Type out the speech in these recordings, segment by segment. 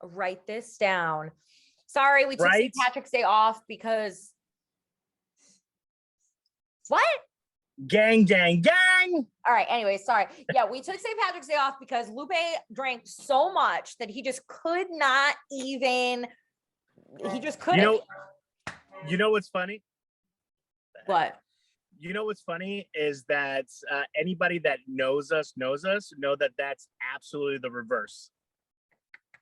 write this down. Sorry, we took St. Patrick's Day off because what? Gang. All right. Anyway, sorry. Yeah, we took St. Patrick's Day off because Lupe drank so much that he just could not even. He just couldn't. You know what's funny? What? You know what's funny is that anybody that knows us know that that's absolutely the reverse.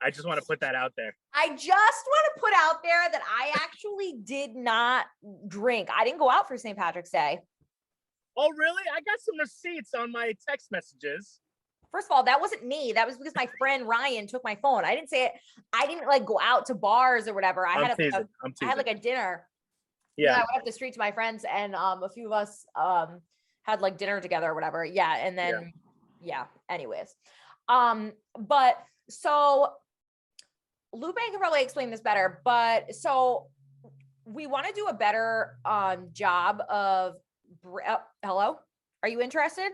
I just want to put that out there. I just want to put out there that I actually did not drink. I didn't go out for St. Patrick's Day. Oh, really? I got some receipts on my text messages. First of all, that wasn't me. That was because my friend Ryan took my phone. I didn't say it. I didn't like go out to bars or whatever. I had like a dinner. Yeah. I went up the street to my friends and a few of us had like dinner together or whatever. Yeah. And then anyways. But so Lupe can probably explain this better, but so we want to do a better job of hello? Are you interested?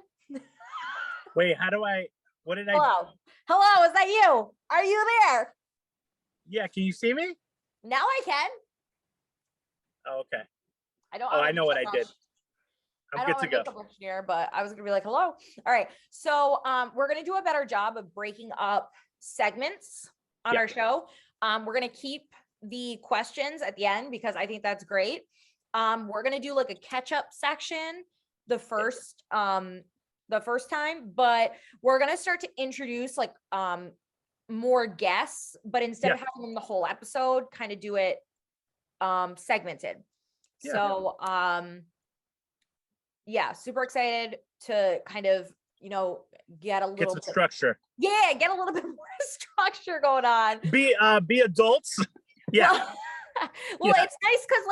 Wait, what did I? Hello, is that you? Are you there? Yeah, can you see me? Now I can. Oh, okay. I know what I did. I'm good to go. Engineer, but I was gonna be like, hello. All right. So we're gonna do a better job of breaking up segments on our show. We're gonna keep the questions at the end because I think that's great. We're gonna do like a catch-up section the first time, but we're gonna start to introduce like more guests, but instead of having them the whole episode, kind of do it segmented. So super excited to kind of get a little bit structure. Get a little bit more structure going on. Be adults. Yeah. Well, it's nice because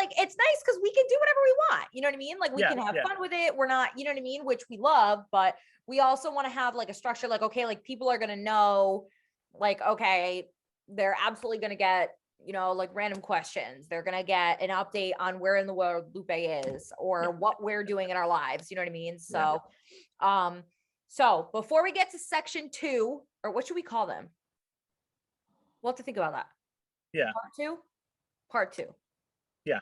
we can do whatever we want. You know what I mean? Like we can have fun with it. We're not, you know what I mean? Which we love, but we also want to have like a structure, like, okay, like people are going to know, like, okay, they're absolutely going to get, like random questions. They're going to get an update on where in the world Lupe is or what we're doing in our lives. You know what I mean? So, so before we get to section 2, or what should we call them? We'll have to think about that. Yeah. Part two. Yeah.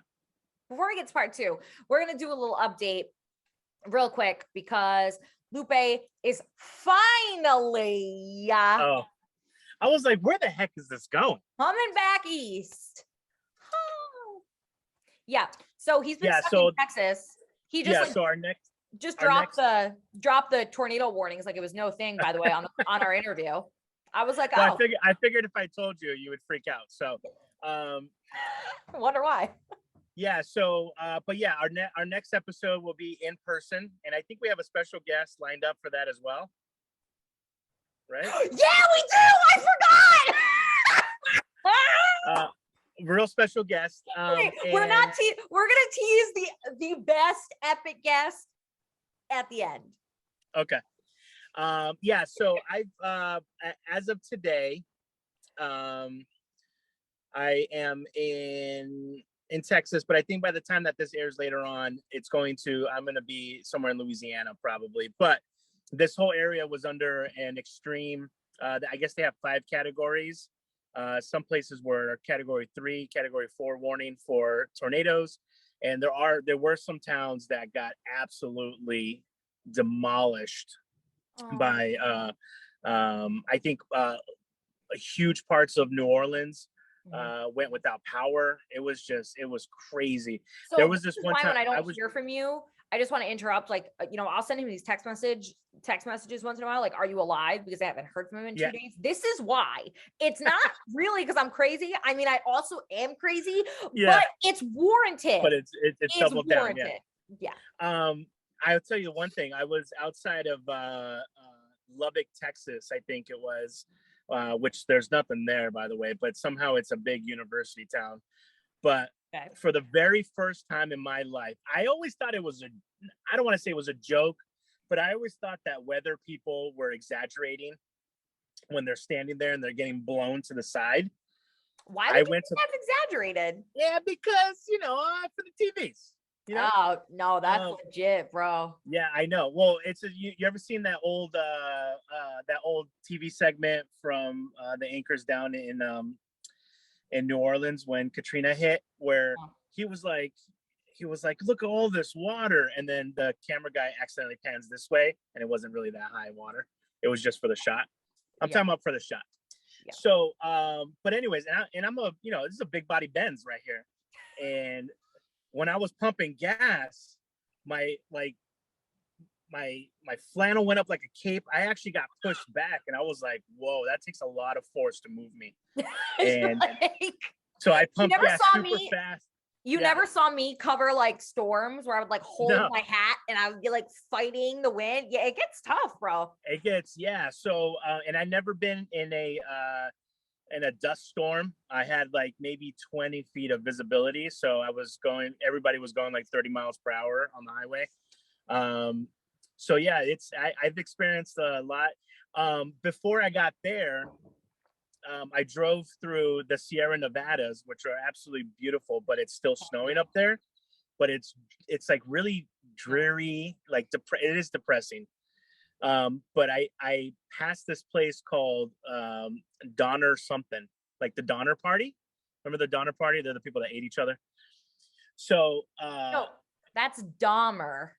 Before we get to part 2, we're going to do a little update real quick because Lupe is finally I was like, where the heck is this going? Coming back east. Oh. Yeah. So he's been stuck in Texas. He just dropped the tornado warnings like it was no thing, by the way, on our interview. I was like, I figured if I told you, you would freak out. So I wonder why. Yeah. So, but yeah, our next episode will be in person, and I think we have a special guest lined up for that as well. Right? Yeah, we do. I forgot. Real special guest. We're gonna tease the best epic guest at the end. Okay. Yeah. So I've as of today, I am in Texas, but I think by the time that this airs later on, I'm going to be somewhere in Louisiana probably. But this whole area was under an extreme, I guess they have 5 categories. Some places were category 3, category 4 warning for tornadoes. And there were some towns that got absolutely demolished by, I think, huge parts of New Orleans went without power. It was crazy. So there was this one time when I don't hear from you, I just want to interrupt. Like, I'll send him these text messages once in a while. Like, are you alive? Because I haven't heard from him in 2 days. This is why. It's not really because I'm crazy. I mean, I also am crazy, but it's warranted. But it's doubled down. Yeah. I'll tell you one thing. I was outside of Lubbock, Texas, I think it was. Which there's nothing there, by the way, but somehow it's a big university town. But for the very first time in my life, I always thought it was I don't want to say it was a joke, but I always thought that weather people were exaggerating when they're standing there and they're getting blown to the side. Why would you think that's exaggerated? Yeah, because, for the TVs. You know? Oh no, that's legit, bro. Yeah, I know. Well, you ever seen that old TV segment from the anchors down in New Orleans when Katrina hit, where he was like, look at all this water, and then the camera guy accidentally pans this way, and it wasn't really that high water. It was just for the shot. I'm talking about for the shot. Yeah. So, but anyways, and I'm this is a big body Benz right here, and when I was pumping gas, my flannel went up like a cape. I actually got pushed back, and I was like, "Whoa, that takes a lot of force to move me." And so I pumped gas super fast. You never saw me cover like storms where I would like hold my hat and I would be like fighting the wind. Yeah, it gets tough, bro. It gets So, and I never been in a dust storm. I had like maybe 20 feet of visibility, so everybody was going like 30 miles per hour on the highway. So yeah, I've experienced a lot. Before I got there, I drove through the Sierra Nevadas, which are absolutely beautiful, but it's still snowing up there. But it's like really dreary, like it is depressing. But I passed this place called Donner something, like the Donner Party. Remember the Donner Party? They're the people that ate each other. So no, that's Dahmer.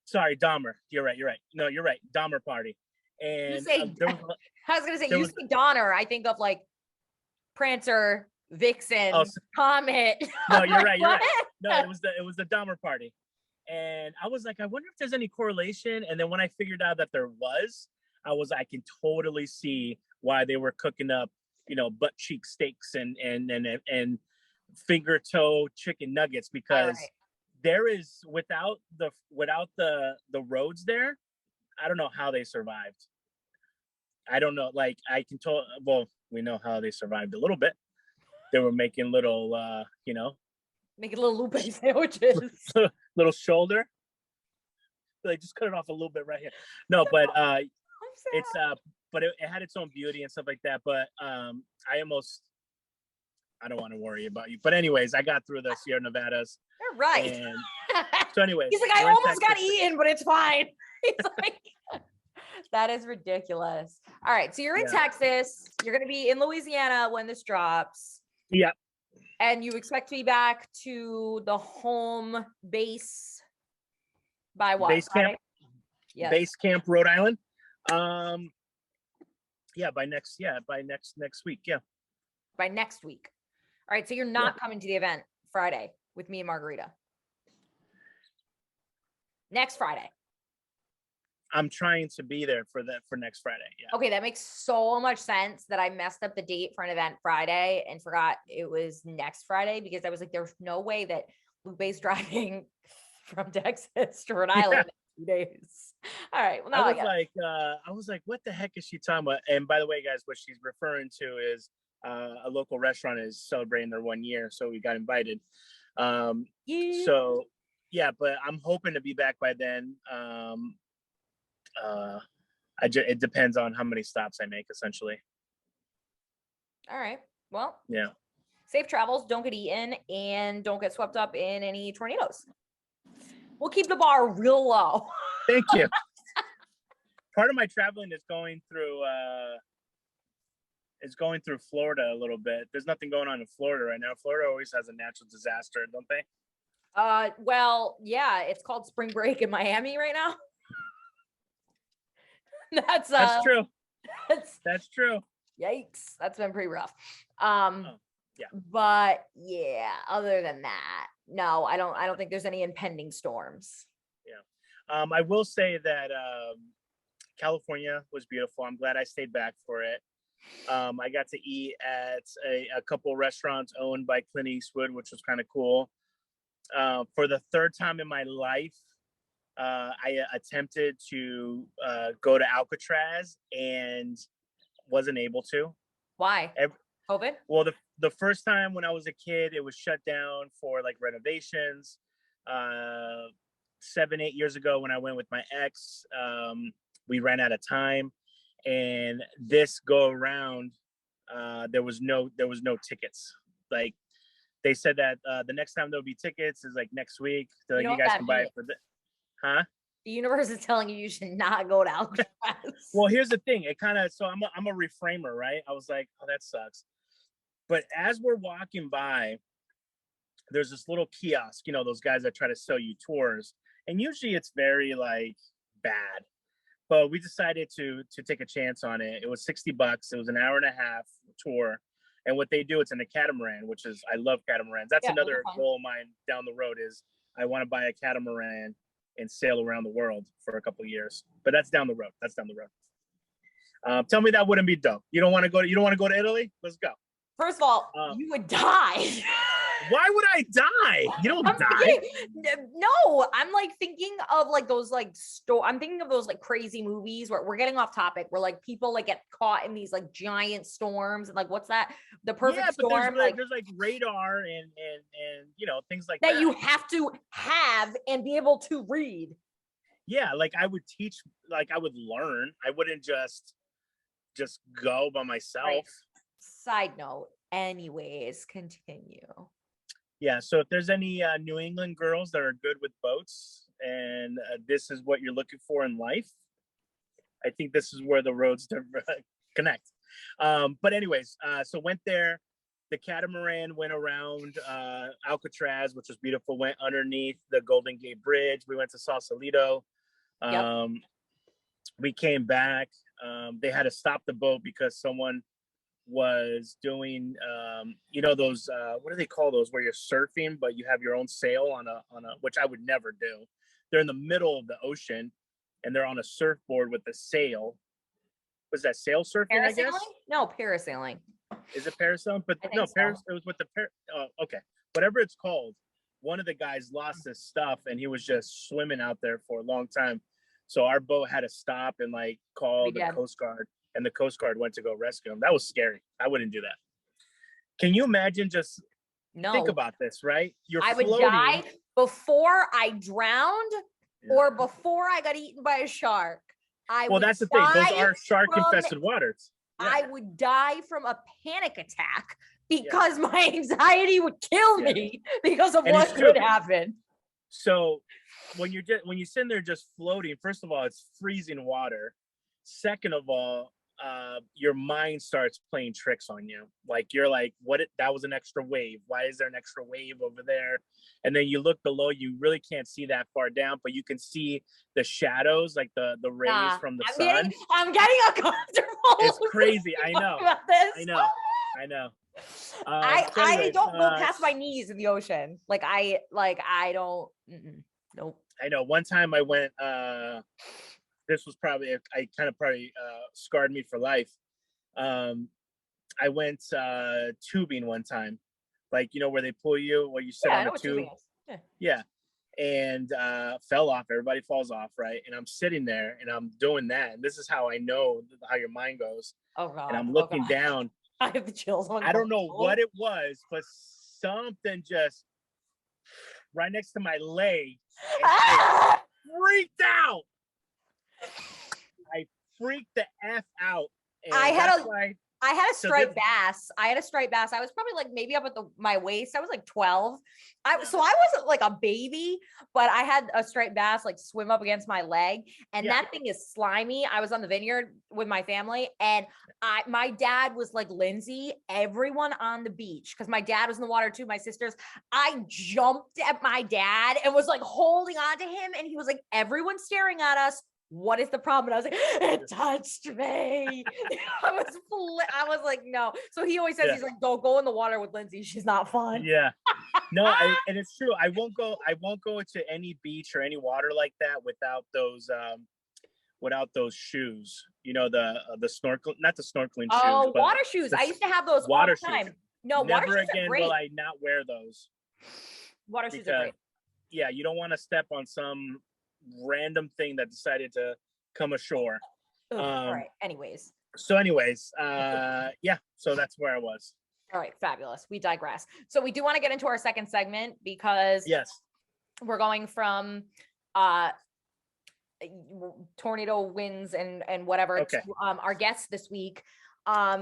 Sorry, Dahmer. You're right. No, you're right. Dahmer Party. And you say, I was gonna say, say Donner, I think of like Prancer, Vixen, Comet. No, you're right. No, it was the Dahmer Party. And I was like, I wonder if there's any correlation. And then when I figured out that there was, I can totally see why they were cooking up, butt cheek steaks and finger toe chicken nuggets, because there is without the roads there, I don't know how they survived. I don't know. Like we know how they survived a little bit. They were making little, making little Lupe sandwiches. Little shoulder. Like just cut it off a little bit right here. No, but it's but it had its own beauty and stuff like that. But I don't want to worry about you. But anyways, I got through the Sierra Nevadas. You're right. And so anyways, he's like, I almost got eaten, but it's fine. He's like, that is ridiculous. All right, so you're in Texas. You're going to be in Louisiana when this drops. Yeah. And you expect to be back to the home base by what? Base camp. Yes. Base camp, Rhode Island. By next week. Yeah. By next week. All right, so you're not coming to the event Friday with me and Margarita. Next Friday. I'm trying to be there for next Friday. Yeah. Okay, that makes so much sense that I messed up the date for an event Friday and forgot it was next Friday, because I was like, there's no way that Lupe's driving from Texas to Rhode Island in 2 days. All right. Well, now I was like, what the heck is she talking about? And by the way, guys, what she's referring to is a local restaurant is celebrating their 1 year, so we got invited. So yeah, but I'm hoping to be back by then. It depends on how many stops I make, essentially. All right. Well, yeah. Safe travels. Don't get eaten and don't get swept up in any tornadoes. We'll keep the bar real low. Thank you. Part of my traveling is going through Florida a little bit. There's nothing going on in Florida right now. Florida always has a natural disaster, don't they? Well, yeah, it's called spring break in Miami right now. That's true. That's true. Yikes. That's been pretty rough. Yeah. But yeah, other than that, no, I don't think there's any impending storms. Yeah. I will say that California was beautiful. I'm glad I stayed back for it. I got to eat at a couple restaurants owned by Clint Eastwood, which was kind of cool. For the third time in my life, I attempted to go to Alcatraz and wasn't able to. Why? COVID? Well, the first time when I was a kid, it was shut down for like renovations. 7-8 years ago, when I went with my ex, we ran out of time, and this go around, there was no tickets. Like they said that the next time there'll be tickets is like next week. So like, You know you guys can buy it for the, huh? The universe is telling you should not go to Alcatraz. Well, here's the thing. It kind of, so I'm a reframer, right? I was like, oh, that sucks. But as we're walking by, there's this little kiosk, you know, those guys that try to sell you tours. And usually it's very like bad. But we decided to take a chance on it. It was $60. It was an hour and a half tour. And what they do, it's in a catamaran, which is, I love catamarans. That's another goal of mine down the road is I want to buy a catamaran and sail around the world for a couple of years. But that's down the road. Tell me that wouldn't be dope. You don't want to go to Italy? Let's go. First of all, you would die. Why would I die? You don't die. No, I'm like thinking of like those like I'm thinking of those like crazy movies where we're getting off topic, where like people like get caught in these like giant storms and like what's that? The perfect storm. There's like radar and you know things like that you have to have and be able to read. Yeah, like I would teach, like I would learn. I wouldn't just go by myself. Right. Side note, anyways, continue. Yeah, so if there's any New England girls that are good with boats and this is what you're looking for in life, I think this is where the roads connect. But anyways, so went there. The catamaran went around Alcatraz, which was beautiful, went underneath the Golden Gate Bridge. We went to Sausalito. Yep. We came back. They had to stop the boat because someone was doing you know those what do they call those where you're surfing but you have your own sail on a which I would never do. They're in the middle of the ocean and they're on a surfboard with a sail. Was that sail surfing? I guess no, parasailing. Is it parasailing? But no, so. It was with the okay, whatever it's called. One of the guys lost his stuff and he was just swimming out there for a long time, so our boat had to stop and like call the Coast Guard. And the Coast Guard went to go rescue him. That was scary. I wouldn't do that. Can you imagine just think about this, right? I would die before I drowned or before I got eaten by a shark. That's the thing. Those are shark-infested waters. Yeah. I would die from a panic attack because my anxiety would kill me because of what could happen. So when you sit there just floating, first of all, it's freezing water. Second of all, your mind starts playing tricks on you. Like you're like, that was an extra wave. Why is there an extra wave over there? And then you look below, you really can't see that far down, but you can see the shadows, like the rays from the sun. I'm getting uncomfortable. It's crazy. I know. I know. I don't go past my knees in the ocean. I don't. Nope. I know. One time I went. This was probably scarred me for life. I went tubing one time, like where they pull you, where you sit on a tube. Yeah, and fell off. Everybody falls off, right? And I'm sitting there and I'm doing that. And this is how I know how your mind goes. Oh God! And I'm looking down. I have the chills. I don't know what it was, but something just right next to my leg. I freaked out. I freaked the F out. I had a striped bass. I was probably like maybe up at my waist. I was like 12. So I wasn't like a baby, but I had a striped bass like swim up against my leg, and that thing is slimy. I was on the vineyard with my family, and my dad was like, Lindsay, everyone on the beach, because my dad was in the water too, my sisters. I jumped at my dad and was like holding on to him, and he was like, everyone's staring at us. What is the problem? And I was like, it touched me. I was like, no. So he always says, he's like, go in the water with Lindsay. She's not fun. Yeah. No, and it's true. I won't go to any beach or any water like that without those shoes. The snorkel, not the snorkeling shoes. Oh, water shoes. I used to have those all the time. Shoes. No, never water shoes again are great. will I not wear those. Water shoes are great. Yeah, you don't want to step on some random thing that decided to come ashore. All right. Anyways, so that's where I was. All right, fabulous. We digress. So we do want to get into our second segment because we're going from tornado winds and whatever to our guest this week.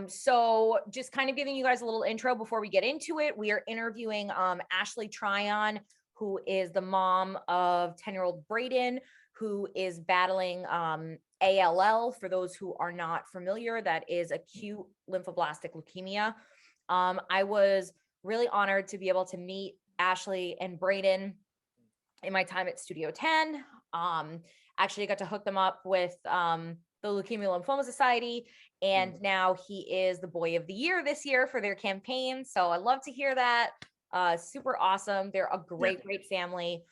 So just kind of giving you guys a little intro before we get into it. We are interviewing Ashley Tryon, who is the mom of 10-year-old Brayden, who is battling ALL. For those who are not familiar, that is acute lymphoblastic leukemia. I was really honored to be able to meet Ashley and Brayden in my time at Studio 10. Actually got to hook them up with the Leukemia Lymphoma Society, and now he is the Boy of the Year this year for their campaign. So I love to hear that. Super awesome. They're a great family.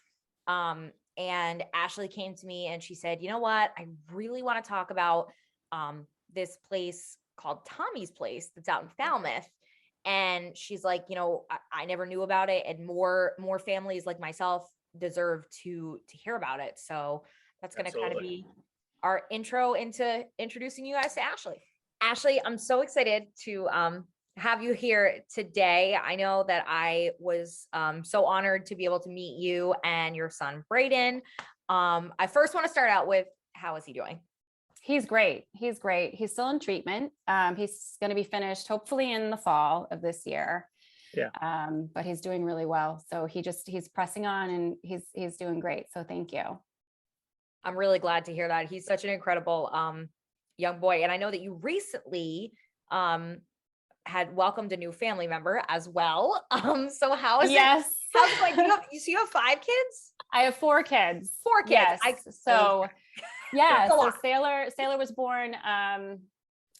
And Ashley came to me and she said, you know what? I really want to talk about this place called Tommy's Place that's out in Falmouth. And she's like, you know, I never knew about it, and more families like myself deserve to hear about it. So that's going to kind of be our intro into introducing you guys to Ashley. Ashley, I'm so excited to have you here today. I know that I was so honored to be able to meet you and your son, Brayden. I first want to start out with, how is he doing? He's great. He's great. He's still in treatment. He's going to be finished hopefully in the fall of this year. Yeah. But he's doing really well. So he's pressing on, and he's doing great. So thank you. I'm really glad to hear that. He's such an incredible young boy. And I know that you recently had welcomed a new family member as well. So how is it? How's it going? You have 5 kids? I have 4 kids. 4 kids. Yes. So Sailor was born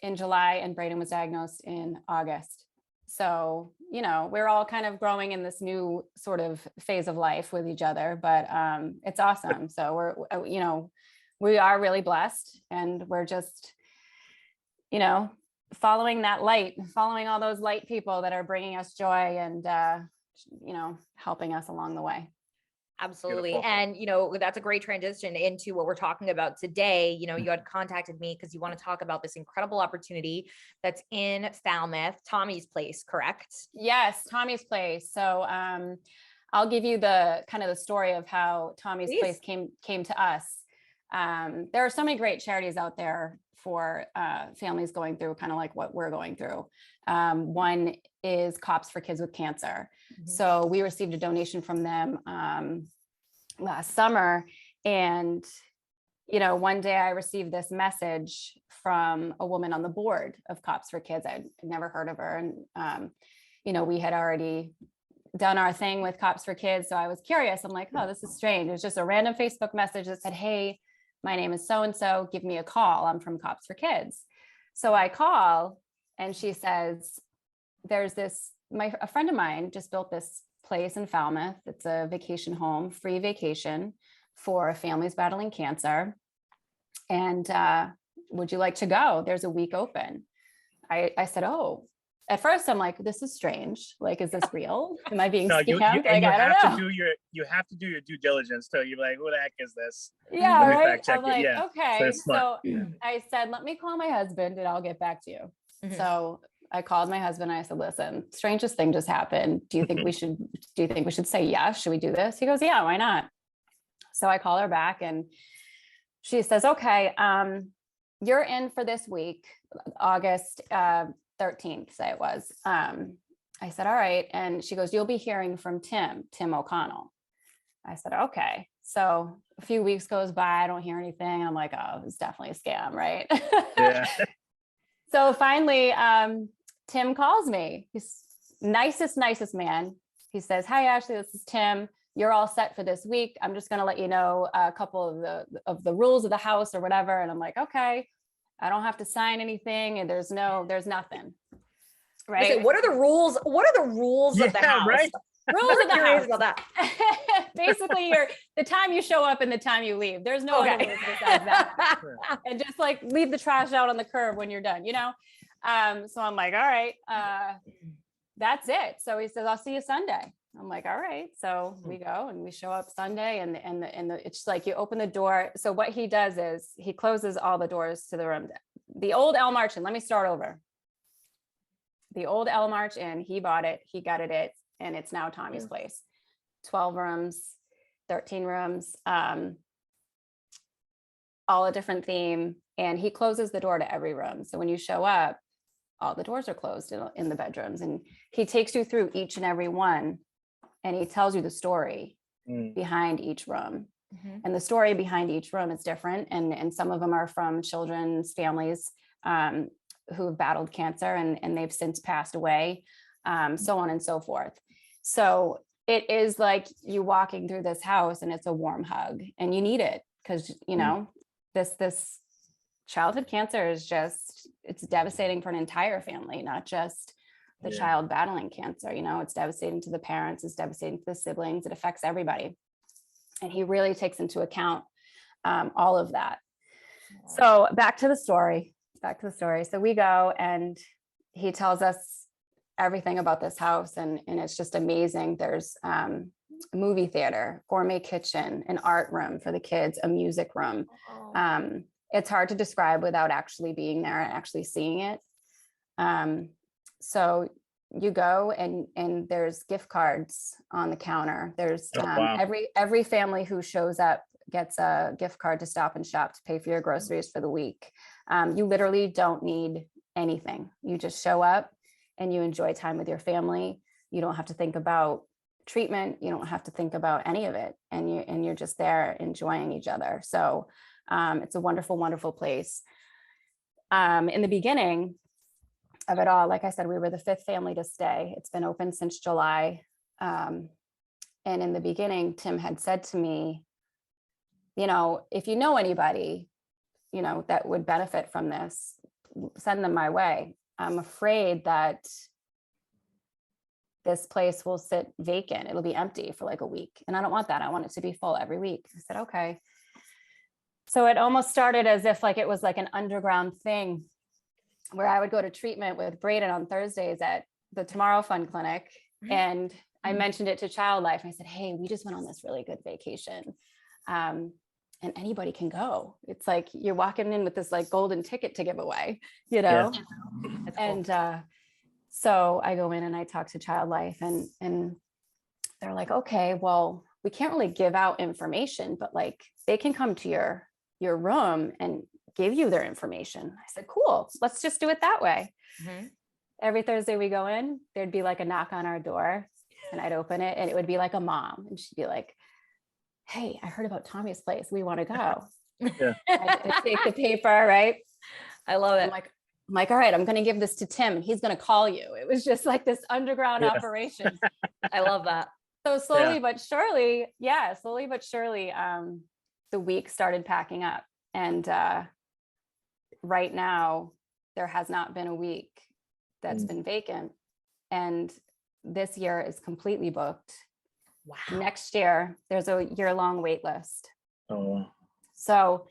in July, and Brayden was diagnosed in August. So, you know, we're all kind of growing in this new sort of phase of life with each other, but it's awesome. So we are really blessed, and we're just, you know, following all those light people that are bringing us joy and, you know, helping us along the way. Absolutely. Beautiful. And, you know, that's a great transition into what we're talking about today. You know, you had contacted me because you want to talk about this incredible opportunity that's in Falmouth, Tommy's Place, correct? Yes, Tommy's Place. So I'll give you the kind of the story of how Tommy's Place came to us. There are so many great charities out there for families going through kind of like what we're going through. One is Cops for Kids with Cancer. Mm-hmm. So we received a donation from them last summer. And, you know, one day I received this message from a woman on the board of Cops for Kids. I'd never heard of her. And, you know, we had already done our thing with Cops for Kids. So I was curious. I'm like, oh, this is strange. It was just a random Facebook message that said, hey, my name is so-and-so, give me a call. I'm from Cops for Kids. So I call, and she says, there's a friend of mine just built this place in Falmouth. It's a vacation home, free vacation for families battling cancer. And would you like to go? There's a week open. I said, oh. At first, I'm like, this is strange. Like, is this real? Am I being scammed? You have to do your due diligence. So you're like, who the heck is this? Yeah, right. I'm like, okay. So I said, let me call my husband and I'll get back to you. Mm-hmm. So I called my husband and I said, listen, strangest thing just happened. Do you think we should say yes? Should we do this? He goes, yeah, why not? So I call her back and she says, okay, you're in for this week, August 13th, say it was. I said, all right. And she goes, you'll be hearing from Tim O'Connell. I said, okay. So a few weeks goes by, I don't hear anything. I'm like, oh, it's definitely a scam, right? Yeah. So finally, Tim calls me. He's nicest man. He says, hi, Ashley, this is Tim. You're all set for this week. I'm just going to let you know a couple of the rules of the house or whatever. And I'm like, okay, I don't have to sign anything. And there's nothing. Right. So what are the rules? What are the rules of the house? Right. Rules of the house. About that. Basically, the time you show up and the time you leave. There's no other rules besides that. And just like leave the trash out on the curb when you're done, you know? So I'm like, all right, that's it. So he says, I'll see you Sunday. I'm like, all right. So we go and we show up Sunday and it's just like you open the door. So what he does is he closes all the doors to the room. The old El March Inn, let me start over. The old El March Inn, he bought it, he gutted it, and it's now Tommy's Place. 12 rooms, 13 rooms, all a different theme. And he closes the door to every room. So when you show up, all the doors are closed in the bedrooms. And he takes you through each and every one, and he tells you the story behind each room. And the story behind each room is different. And some of them are from children's families who have battled cancer and they've since passed away, so on and so forth. So it is like you walking through this house and it's a warm hug, and you need it because, you know, this childhood cancer is just, it's devastating for an entire family, not just the child battling cancer. You know, it's devastating to the parents, it's devastating to the siblings, it affects everybody. And he really takes into account all of that. So back to the story. So we go and he tells us everything about this house, and it's just amazing. There's a movie theater, gourmet kitchen, an art room for the kids, a music room. It's hard to describe without actually being there and actually seeing it. So you go and there's gift cards on the counter. There's every family who shows up gets a gift card to Stop and Shop to pay for your groceries for the week. You literally don't need anything. You just show up and you enjoy time with your family. You don't have to think about treatment. You don't have to think about any of it. And you're just there enjoying each other. So it's a wonderful, wonderful place. In the beginning of it all, like I said, we were the 5th family to stay. It's been open since July. And in the beginning, Tim had said to me, you know, if you know anybody, you know, that would benefit from this, send them my way. I'm afraid that this place will sit vacant. It'll be empty for like a week. And I don't want that. I want it to be full every week. I said, okay. So it almost started as if like it was like an underground thing where I would go to treatment with Braden on Thursdays at the Tomorrow Fun Clinic. And I mentioned it to Child Life. And I said, hey, we just went on this really good vacation. And anybody can go. It's like you're walking in with this like golden ticket to give away, you know? Yeah. And so I go in and I talk to Child Life and they're like, okay, well, we can't really give out information, but like they can come to your room and give you their information. I said, cool, let's just do it that way. Every Thursday we go in, there'd be like a knock on our door and I'd open it and it would be like a mom. And she'd be like, hey, I heard about Tommy's place. We want to go. I take the paper, right? I love it. I'm like, all right, I'm going to give this to Tim and he's going to call you. It was just like this underground operation. I love that. So slowly but surely, the week started packing up. And right now, there has not been a week that's been vacant. And this year is completely booked. Wow. Next year, there's a year-long wait list. Oh. So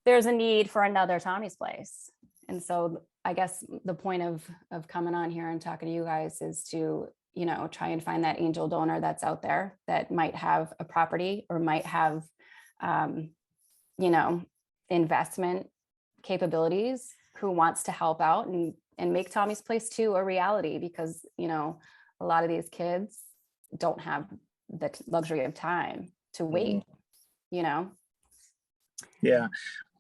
there's a need for another Tommy's Place. And so I guess the point of coming on here and talking to you guys is to, you know, try and find that angel donor that's out there that might have a property or might have, you know, investment capabilities, who wants to help out and make Tommy's Place 2 a reality, because, you know, a lot of these kids don't have the luxury of time to wait, you know? Yeah.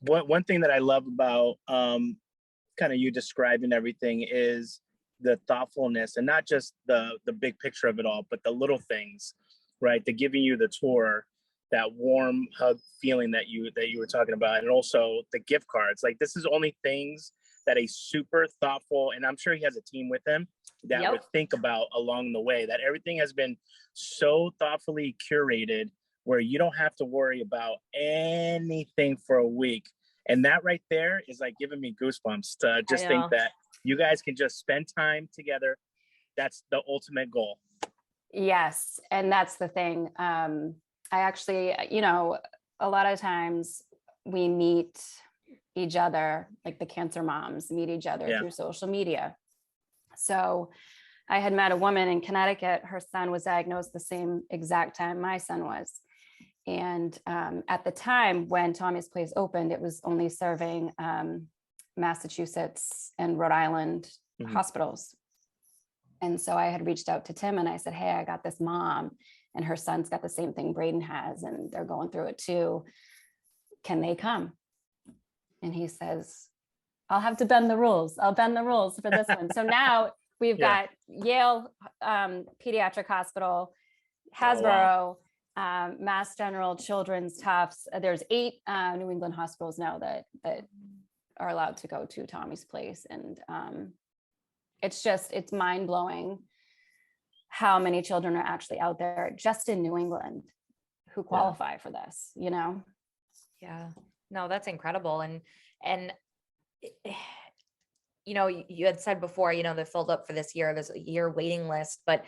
One thing that I love about kind of you describing everything is the thoughtfulness, and not just the big picture of it all, but the little things, right? The giving you the tour, that warm hug feeling that you were talking about, and also the gift cards. Like, this is only things that a super thoughtful, and I'm sure he has a team with him that would think about along the way, that everything has been so thoughtfully curated where you don't have to worry about anything for a week. And that right there is like giving me goosebumps to just think that you guys can just spend time together. That's the ultimate goal. Yes. And that's the thing. I actually, you know, a lot of times we meet each other, like the cancer moms meet each other through social media. So I had met a woman in Connecticut. Her son was diagnosed the same exact time my son was. And at the time when Tommy's Place opened, it was only serving Massachusetts and Rhode Island hospitals. And so I had reached out to Tim and I said, hey, I got this mom and her son's got the same thing Braden has, and they're going through it too. Can they come? And he says, I'll have to bend the rules. I'll bend the rules for this one. So now we've got Yale Pediatric Hospital, Hasbro, Mass General, Children's, Tufts. There's 8 New England hospitals now that are allowed to go to Tommy's Place. And it's mind blowing how many children are actually out there just in New England who qualify for this, you know? Yeah, no, that's incredible. And, you know, you had said before, you know, they filled up for this year, there's a year waiting list, but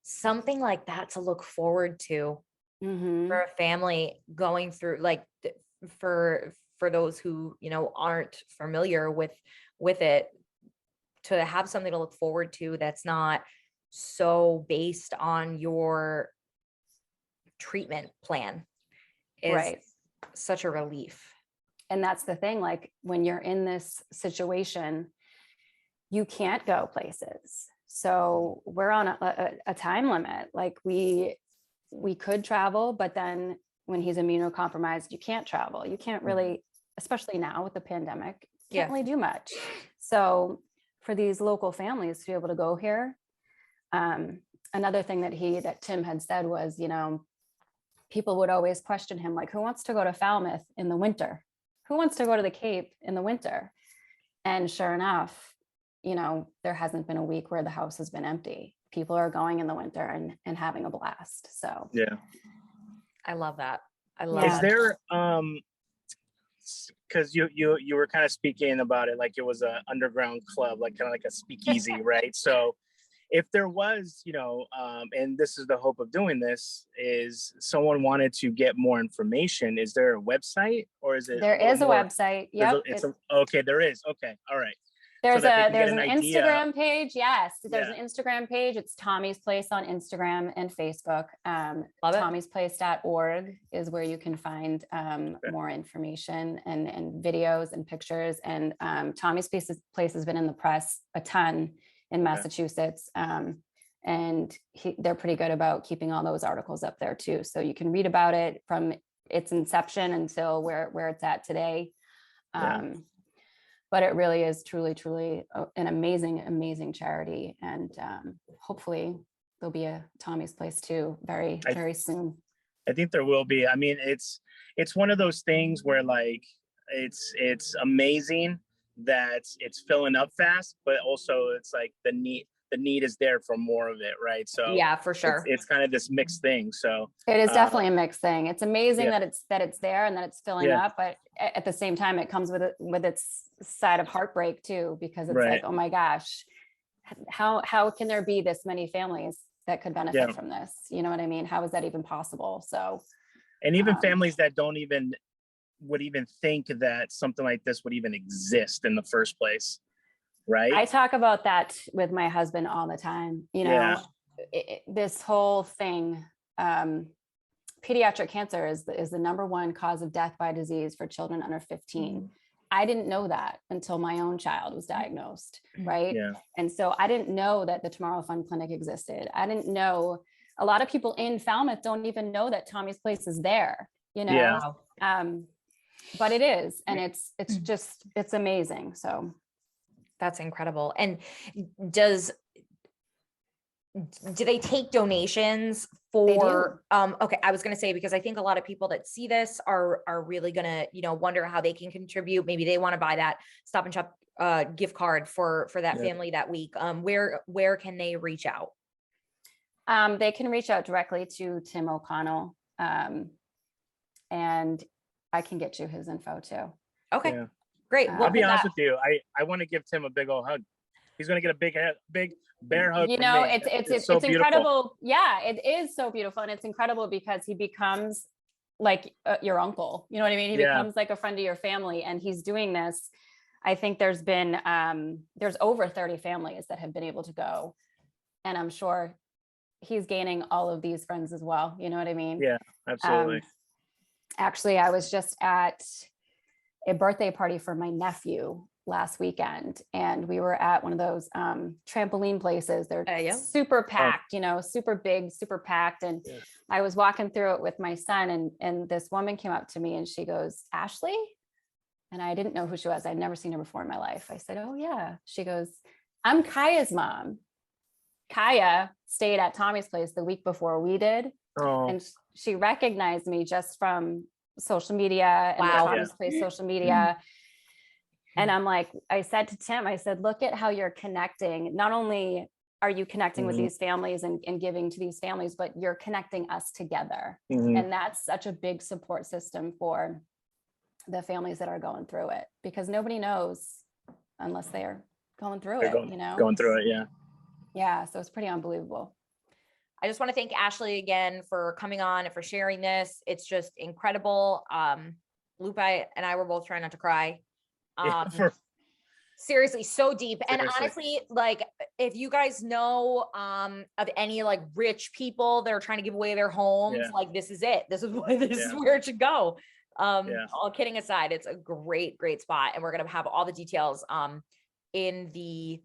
something like that to look forward to for a family going through, like for those who, you know, aren't familiar with it, to have something to look forward to that's not so based on your treatment plan is such a relief. And that's the thing, like when you're in this situation, you can't go places. So we're on a time limit. Like we could travel, but then when he's immunocompromised, you can't travel. You can't really, especially now with the pandemic, can't really do much. So for these local families to be able to go here, another thing that Tim had said was, you know, people would always question him, like, who wants to go to Falmouth in the winter? Who wants to go to the Cape in the winter? And sure enough, you know, there hasn't been a week where the house has been empty. People are going in the winter and having a blast. So yeah, I love that. I love. Is there because you were kind of speaking about it like it was a underground club, like kind of like a speakeasy, right? So if there was, you know, and this is the hope of doing this, is someone wanted to get more information, is there a website or is it? There is a website. Yep. Okay, there is. Okay. All right. There's an Instagram page. Yes, there's an Instagram page. It's Tommy's Place on Instagram and Facebook. Tommy'sPlace.org is where you can find more information and videos and pictures. And Tommy's Place has been in the press a ton in Massachusetts. And they're pretty good about keeping all those articles up there too. So you can read about it from its inception until where it's at today. But it really is truly an amazing charity. And hopefully there'll be a Tommy's Place too very soon. I think there will be. I mean, it's one of those things where like it's amazing that it's filling up fast, but also it's like the need is there for more of it, right? So yeah, for sure, it's kind of this mixed thing. So it is definitely a mixed thing. It's amazing that it's there and that it's filling up, but at the same time it comes with its side of heartbreak too, because it's like, oh my gosh, how can there be this many families that could benefit from this? You know what I mean? How is that even possible? So, and even families that would even think that something like this would even exist in the first place. Right. I talk about that with my husband all the time. You know, this whole thing, pediatric cancer is the number one cause of death by disease for children under 15. I didn't know that until my own child was diagnosed. Right. Yeah. And so I didn't know that the Tomorrow Fund Clinic existed. I didn't know, a lot of people in Falmouth don't even know that Tommy's Place is there, you know? But it is, and it's amazing. So that's incredible. And do they take donations for, okay, I was going to say, because I think a lot of people that see this are really going to, you know, wonder how they can contribute. Maybe they want to buy that Stop and Shop gift card for that family that week. Where can they reach out? They can reach out directly to Tim O'Connell. And I can get you his info too. Okay. Yeah. Great. I'll be honest with you. I want to give Tim a big old hug. He's going to get a big bear hug. You know, it's so incredible. Yeah, it is so beautiful. And it's incredible because he becomes like your uncle. You know what I mean? He becomes like a friend of your family, and he's doing this. I think there's over 30 families that have been able to go. And I'm sure he's gaining all of these friends as well. You know what I mean? Yeah, absolutely. Actually, I was just at a birthday party for my nephew last weekend, and we were at one of those trampoline places. They're super packed, you know, super big, super packed. And I was walking through it with my son, and this woman came up to me and she goes, "Ashley?" And I didn't know who she was. I'd never seen her before in my life. I said, oh yeah. She goes, I'm Kaya's mom. Kaya stayed at Tommy's place the week before we did. Oh. And she recognized me just from social media and Tommy's place social media. And I'm like, I said to Tim, I said, look at how you're connecting. Not only are you connecting with these families and giving to these families, but you're connecting us together. And that's such a big support system for the families that are going through it, because nobody knows unless they're going through it, Going through it, yeah. Yeah, so it's pretty unbelievable. I just want to thank Ashley again for coming on and for sharing this. It's just incredible. Lupe and I were both trying not to cry. Seriously, so deep. And honestly, like, if you guys know of any like rich people that are trying to give away their homes, like, this is it. This is where it should go. All kidding aside, it's a great spot, and we're gonna have all the details in the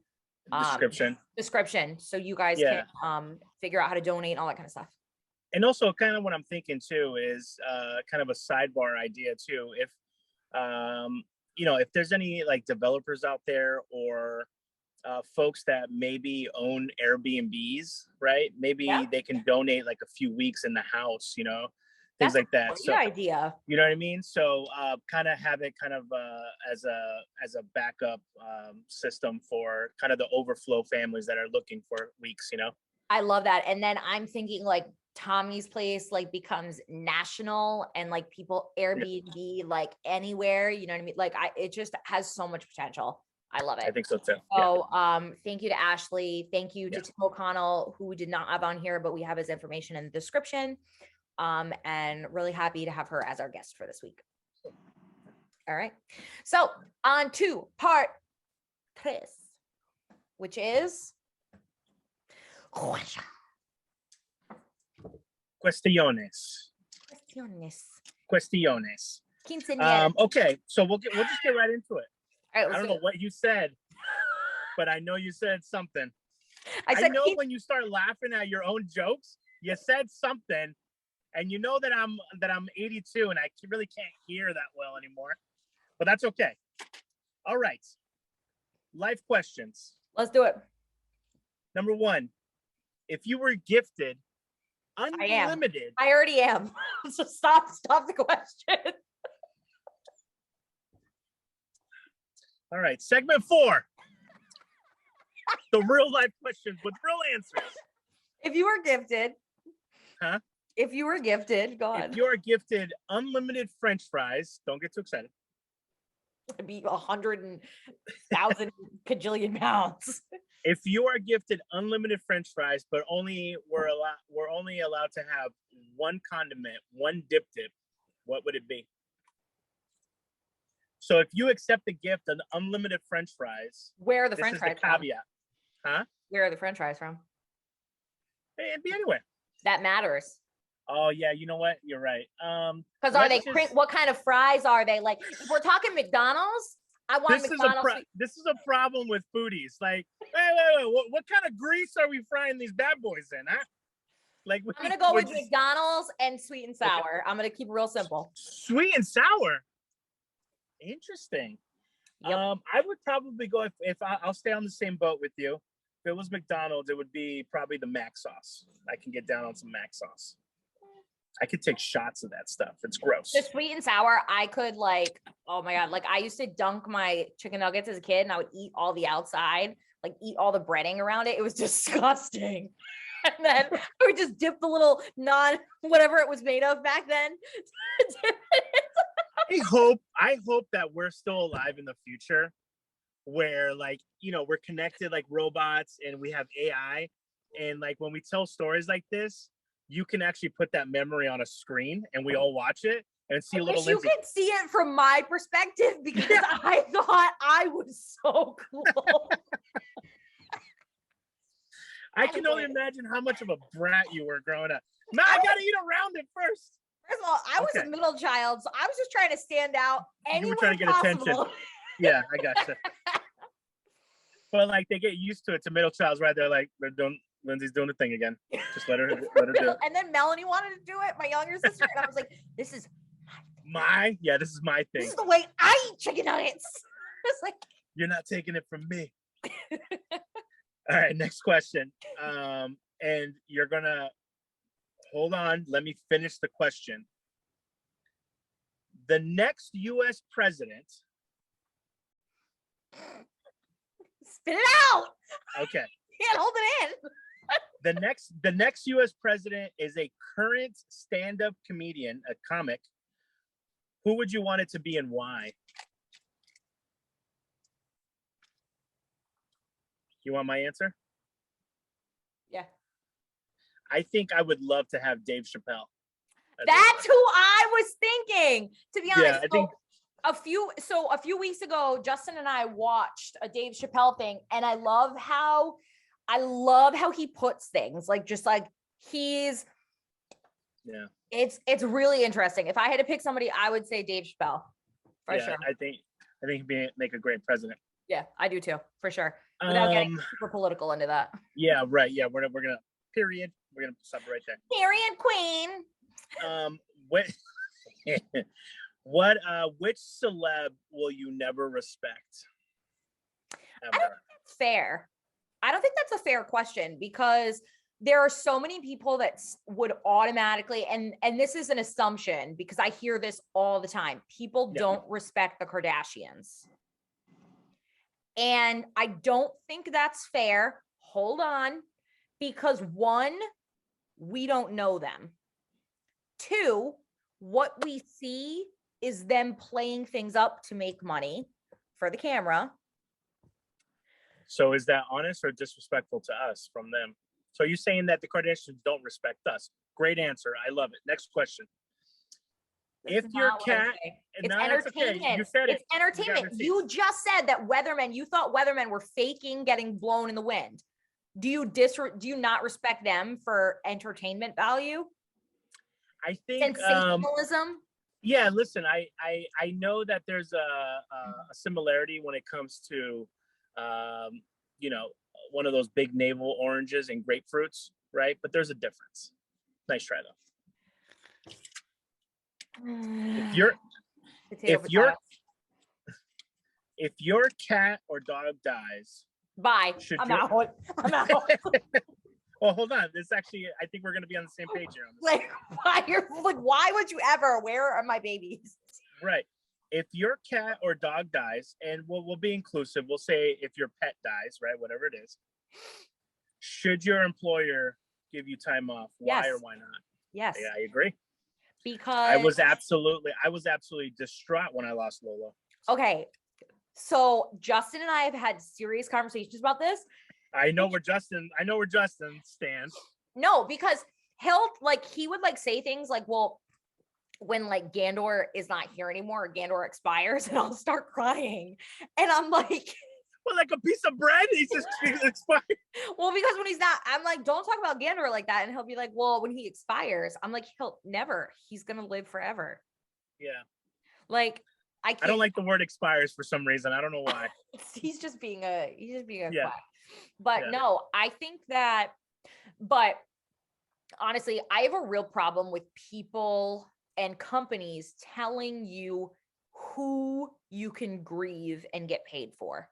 description, so you guys can figure out how to donate and all that kind of stuff. And also, kind of what I'm thinking too is kind of a sidebar idea too. If if there's any like developers out there or folks that maybe own Airbnbs, right? Maybe they can donate like a few weeks in the house, things like that. So idea. You know what I mean? So kind of have it kind of as a backup system for kind of the overflow families that are looking for weeks, I love that. And then I'm thinking like Tommy's place like becomes national, and like people Airbnb like anywhere, you know what I mean? Like it just has so much potential. I love it. I think so too. So thank you to Ashley. Thank you to Tim O'Connell, who we did not have on here, but we have his information in the description. And really happy to have her as our guest for this week. All right. So on to part 3, which is Cuestiones. Okay, so we'll just get right into it. All right, I don't know what you said, but I know you said something. I know when you start laughing at your own jokes, you said something, and you know that I'm 82 and I really can't hear that well anymore, but that's okay. All right, life questions. Let's do it. Number 1, if you were gifted unlimited. I already am. So stop the question. All right, segment 4. The real life questions with real answers. If you were gifted. If you were gifted, go on. If you are gifted unlimited French fries, don't get too excited. I'd be 100,000 kajillion pounds. If you are gifted unlimited French fries, but we're only allowed to have one condiment, one dip, what would it be? So if you accept the gift of unlimited French fries, where are the French fries from? Caveat. Where are the French fries from? It'd be anywhere. That matters. Oh yeah, you know what? You're right. Because are they what kind of fries are they? Like, if we're talking McDonald's, I want McDonald's. This is a problem with foodies. Like, wait. What kind of grease are we frying these bad boys in, huh? Like, I'm gonna go with McDonald's and sweet and sour. Okay. I'm gonna keep it real simple. Sweet and sour. Interesting. Yep. I would probably go if I'll stay on the same boat with you. If it was McDonald's, it would be probably the mac sauce. I can get down on some mac sauce. I could take shots of that stuff. It's gross. The sweet and sour, I could oh my God. Like, I used to dunk my chicken nuggets as a kid, and I would eat all the outside, like eat all the breading around it. It was disgusting. And then I would just dip the little whatever it was made of back then. I hope that we're still alive in the future where we're connected like robots and we have AI. And like when we tell stories like this, you can actually put that memory on a screen and we all watch it and see a little Lindsay. You can see it from my perspective because I thought I was so cool. I can only imagine how much of a brat you were growing up. No, I gotta eat around it first. First of all, I was a middle child, so I was just trying to stand out anywhere you were trying to get possible. Attention. Yeah, I gotcha. But like they get used to it. To middle childs, right? They're like, Lindsay's doing the thing again. Just let her do it. And then Melanie wanted to do it, my younger sister, and I was like, "This is This is my thing. This is the way I eat chicken nuggets. It's like, you're not taking it from me. All right, next question. And you're gonna hold on. Let me finish the question. The next U.S. president. Spit it out. Okay. Can't hold it in. The next U.S. president is a current stand-up comedian, a comic. Who would you want it to be and why? You want my answer? Yeah. I think I would love to have Dave Chappelle. That's who I was thinking, to be honest. Yeah, I think a few weeks ago, Justin and I watched a Dave Chappelle thing, and I love how he puts things, like, just like he's, yeah, it's really interesting. If I had to pick somebody, I would say Dave Chappelle for sure. I think he'd make a great president. Yeah, I do too, for sure. Without getting super political into that. Yeah, right. Yeah, we're gonna period. We're gonna stop right there. Period, queen. Which celeb will you never respect? Ever? I don't think that's fair. I don't think that's a fair question, because there are so many people that would automatically, and this is an assumption because I hear this all the time. People don't respect the Kardashians. And I don't think that's fair. Hold on. Because one, we don't know them. Two, what we see is them playing things up to make money for the camera. So is that honest or disrespectful to us from them? So you're saying that the Kardashians don't respect us? Great answer. I love it. Next question. If your cat, it's entertainment. Okay. You said it's entertainment. You just said that you thought weathermen were faking getting blown in the wind. Do you not respect them for entertainment value? I think sensationalism. Yeah, listen, I know that there's a similarity when it comes to one of those big navel oranges and grapefruits, right? But there's a difference. Nice try though. If your cat or dog dies, bye. I'm out. Well, hold on. This actually, I think we're going to be on the same page here. Why would you ever? Where are my babies? Right. If your cat or dog dies, and we'll be inclusive, we'll say if your pet dies, right, whatever it is, should your employer give you time off? Why or why not? Yes. Yeah, I agree. Because I was absolutely distraught when I lost Lola. Okay. So Justin and I have had serious conversations about this. I know where Justin stands. No, because he would say things like, well, when Gandor is not here anymore, or Gandor expires, and I'll start crying. And I'm like, well, like a piece of bread, he's expired. Well, because when he's not, I'm like, don't talk about Gandor like that. And he'll be like, well, when he expires, I'm like, he's gonna live forever. Yeah. I don't like the word expires for some reason. I don't know why. he's just being a quack. But no, I think that, but honestly, I have a real problem with people and companies telling you who you can grieve and get paid for.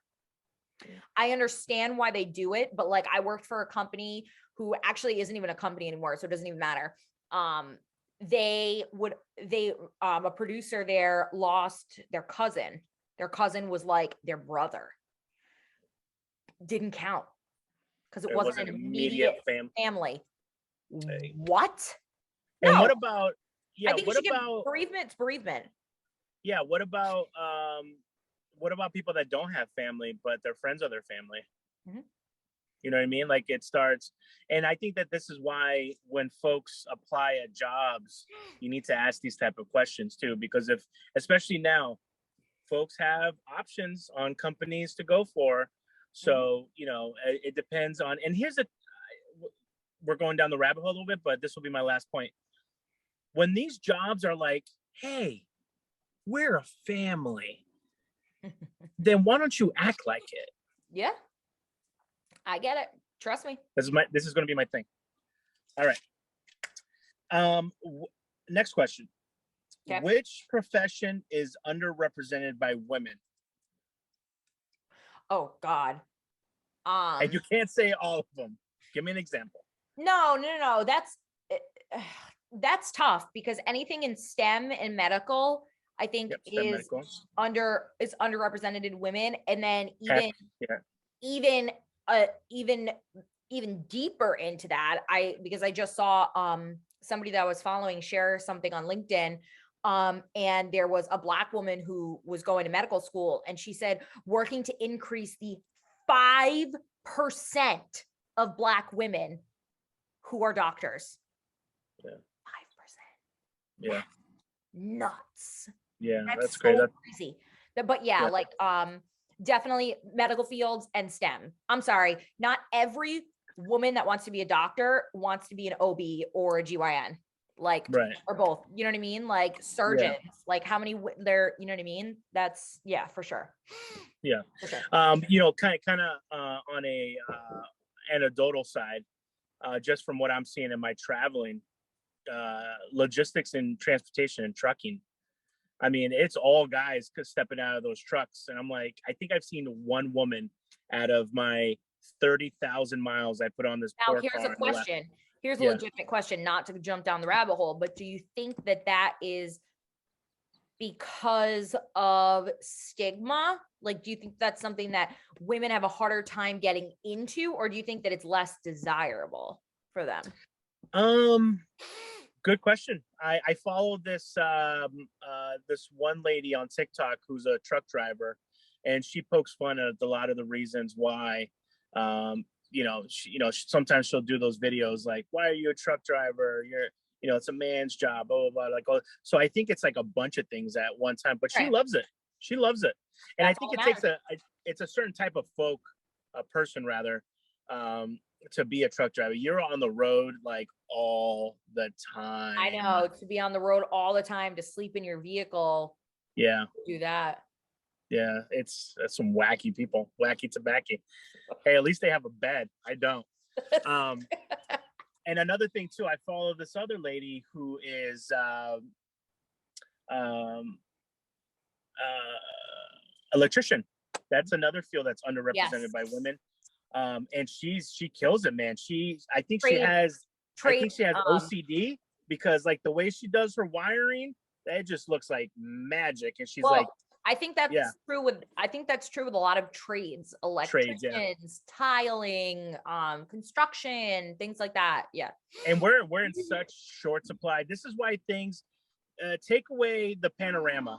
I understand why they do it, but I worked for a company who actually isn't even a company anymore, so it doesn't even matter. A producer there lost their cousin. Their cousin was like their brother. Didn't count because it wasn't an immediate family. Hey. What? And what about bereavement? Bereavement. Yeah. What about people that don't have family but their friends are their family? Mm-hmm. You know what I mean? It starts, and I think that this is why when folks apply at jobs, you need to ask these type of questions too, because especially now, folks have options on companies to go for. So, it depends on, and we're going down the rabbit hole a little bit, but this will be my last point. When these jobs are like, hey, we're a family, then why don't you act like it? Yeah. I get it. Trust me. This is going to be my thing. All right. Next question. Okay. Which profession is underrepresented by women? Oh God. And you can't say all of them. Give me an example. No. That's tough because anything in STEM and medical, I think is underrepresented in women. And then even deeper into that, because I just saw somebody that I was following share something on LinkedIn. And there was a Black woman who was going to medical school, and she said working to increase the 5% of Black women who are doctors. Yeah. 5%. Yeah. Nuts. Yeah, that's great. So crazy. But yeah, like definitely medical fields and STEM. I'm sorry, not every woman that wants to be a doctor wants to be an OB or a GYN. Like, or both, you know what I mean? Like surgeons, like how many there, you know what I mean? That's for sure. Yeah. For sure. You know, kind of on a anecdotal side, just from what I'm seeing in my traveling, logistics and transportation and trucking. I mean, it's all guys stepping out of those trucks. And I'm like, I think I've seen one woman out of my 30,000 miles I put on this. Now, here's a question. Here's a legitimate question, not to jump down the rabbit hole, but do you think that is because of stigma? Like, do you think that's something that women have a harder time getting into, or do you think that it's less desirable for them? Good question. I followed this this one lady on TikTok who's a truck driver, and she pokes fun at a lot of the reasons why. Sometimes she'll do those videos like, "Why are you a truck driver? It's a man's job." Blah blah blah. Like, so I think it's like a bunch of things at one time, but she loves it. She loves it, and I think it takes it's a certain type of person rather. To be a truck driver, you're on the road like all the time. I know, to be on the road all the time, to sleep in your vehicle. Yeah. Do that. Yeah, it's some wacky people, wacky tobacco. Hey, at least they have a bed. I don't. And another thing too, I follow this other lady who is electrician. That's another field that's underrepresented by women. And she kills it, man. I think she has OCD, because like the way she does her wiring, that just looks like magic. And she's I think that's true with a lot of trades, electricians, tiling, construction, things like that. Yeah. And we're in such short supply. This is why things take away the panorama.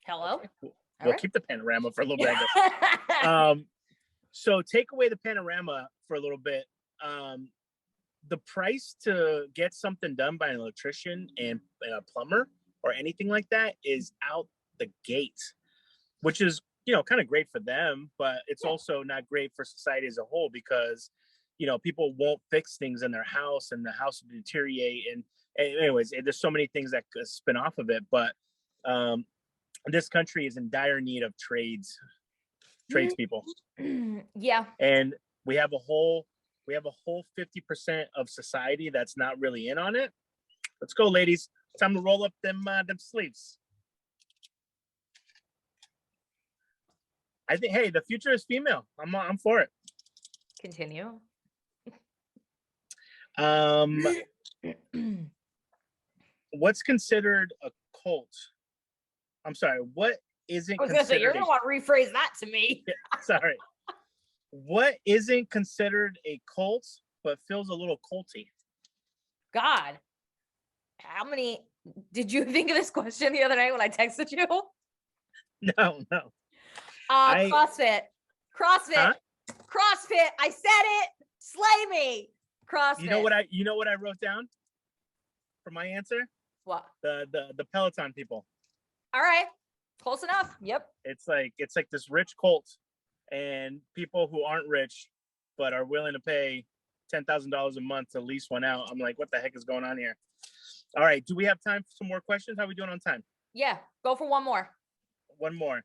Hello. Okay, cool. We'll keep the panorama for a little bit. So take away the panorama for a little bit. The price to get something done by an electrician and a plumber or anything like that is out the gate, which is, kind of great for them, but it's also not great for society as a whole, because, people won't fix things in their house and the house will deteriorate. And anyways, there's so many things that could spin off of it. But this country is in dire need of tradespeople. Yeah. And we have a whole 50% of society that's not really in on it. Let's go, ladies. Time to roll up them sleeves. I think, hey, the future is female. I'm for it. Continue. What's considered a cult? I'm sorry, what isn't I was gonna say, you're gonna want to rephrase that to me. Sorry. What isn't considered a cult but feels a little culty? God. How many did you think of this question the other night when I texted you? No. CrossFit. Huh? CrossFit. I said it. Slay me. CrossFit. You know what I wrote down for my answer? What? The Peloton people. All right. Close enough. Yep. It's like this rich cult, and people who aren't rich but are willing to pay $10,000 a month to lease one out. I'm like, what the heck is going on here? All right. Do we have time for some more questions? How are we doing on time? Yeah. Go for one more. One more.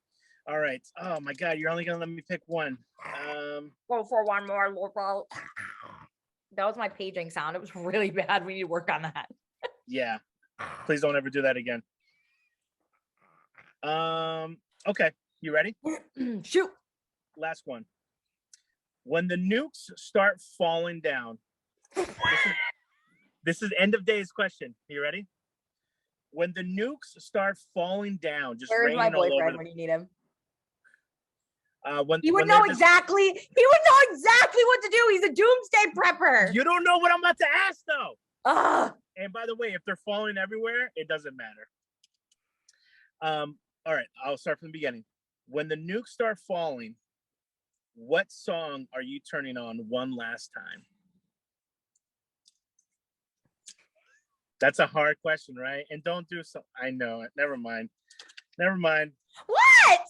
All right. Oh my God. You're only going to let me pick one. Go for one more. That was my paging sound. It was really bad. We need to work on that. Yeah. Please don't ever do that again. Okay. You ready? Shoot. Last one. When the nukes start falling down, this is end of days question. You ready? When the nukes start falling down, just where's my raining all over. boyfriend when you need him? When He would when know they're just- exactly. He would know exactly what to do. He's a doomsday prepper. You don't know what I'm about to ask though. Ugh. And by the way, if they're falling everywhere, it doesn't matter. All right, I'll start from the beginning. When the nukes start falling, what song are you turning on one last time? That's a hard question, right? And don't do so. I know it. Never mind. What?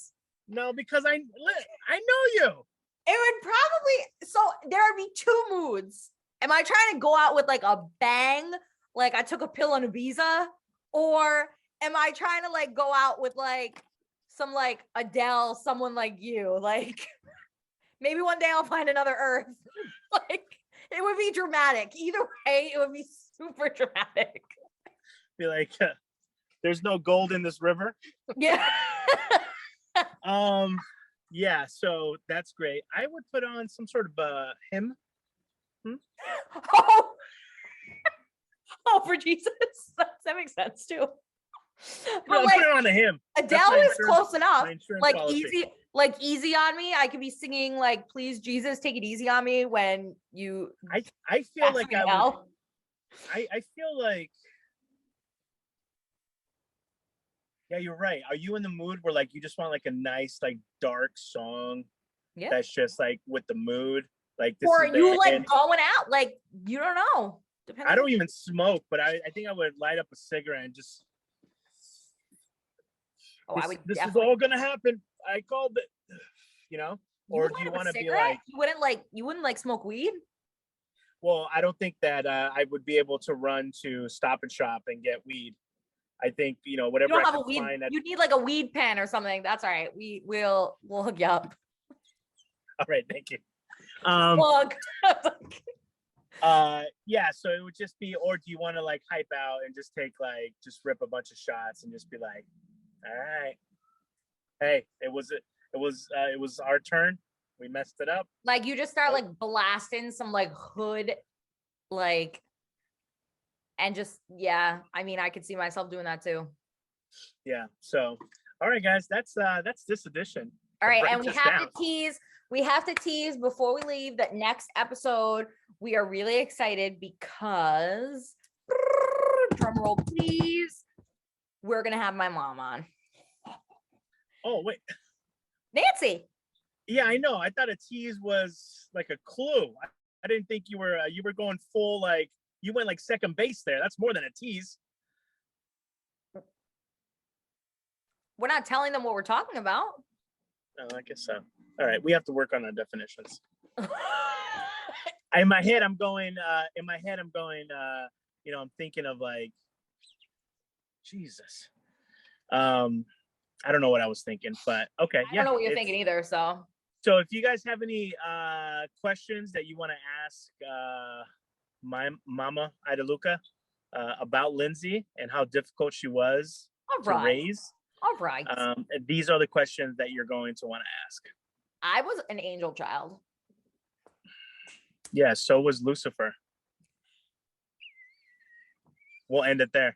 No, because I know you. It would probably, so there would be two moods. Am I trying to go out with like a bang, like I took a pill on Ibiza, or am I trying to like go out with like some like Adele, someone like you, like maybe one day I'll find another Earth. Like it would be dramatic. Either way, it would be super dramatic. Be like, there's no gold in this river. Yeah. Yeah, so that's great. I would put on some sort of hymn. Oh. Oh, for Jesus. That makes sense too. But No, like, put it on a hymn. Adele is close enough. Like policy. easy on me. I could be singing like, please Jesus, take it easy on me when you. I feel like I feel like. Yeah, you're right. Are you in the mood where like you just want like a nice like dark song? Yeah. That's just like with the mood. Like this Or is you the like end. going out, like you don't know. Depending I don't even smoke, but I think I would light up a cigarette and just. Oh, I would. This is all gonna happen. I called it. You know, or do you want to be like? You wouldn't like smoke weed? Well, I don't think that I would be able to run to Stop and Shop and get weed. I think whatever. You don't I have a could weed. find You need like a weed pen or something. That's all right. We'll hook you up. All right, thank you. Plug. Yeah, so it would just be, or do you want to like hype out and just rip a bunch of shots and just be like, all right, hey, it was our turn, we messed it up. Like you just start like blasting some like hood, like, and just I mean, I could see myself doing that too. Yeah. So, all right, guys, that's this edition. All right, and we have to tease before we leave that next episode. We are really excited because, drum roll please, we're gonna have my mom on. Oh wait, Nancy. Yeah, I know. I thought a tease was like a clue. I didn't think you were going full, like you went like second base there. That's more than a tease. We're not telling them what we're talking about. Oh, I guess so. All right, we have to work on our definitions. In my head, I'm going. I'm thinking of like, Jesus. I don't know what I was thinking, but okay. I don't know what you're thinking either. So if you guys have any questions that you want to ask my mama Ida Luca about Lindsay and how difficult she was to raise. All right. These are the questions that you're going to want to ask. I was an angel child. Yeah, so was Lucifer. We'll end it there.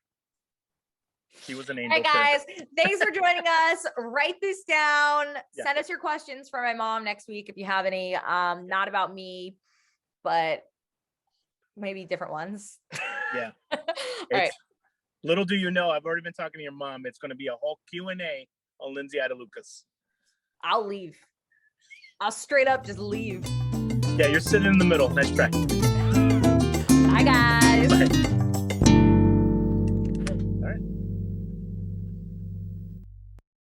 He was an angel. Hey guys, thanks for joining us. Write this down. Yeah. Send us your questions for my mom next week if you have any. Not about me, but maybe different ones. Yeah. All right. Little do you know, I've already been talking to your mom. It's going to be a whole Q&A on Lindsay Ida Lucas. I'll leave. I'll straight up just leave. Yeah, you're sitting in the middle. Nice try.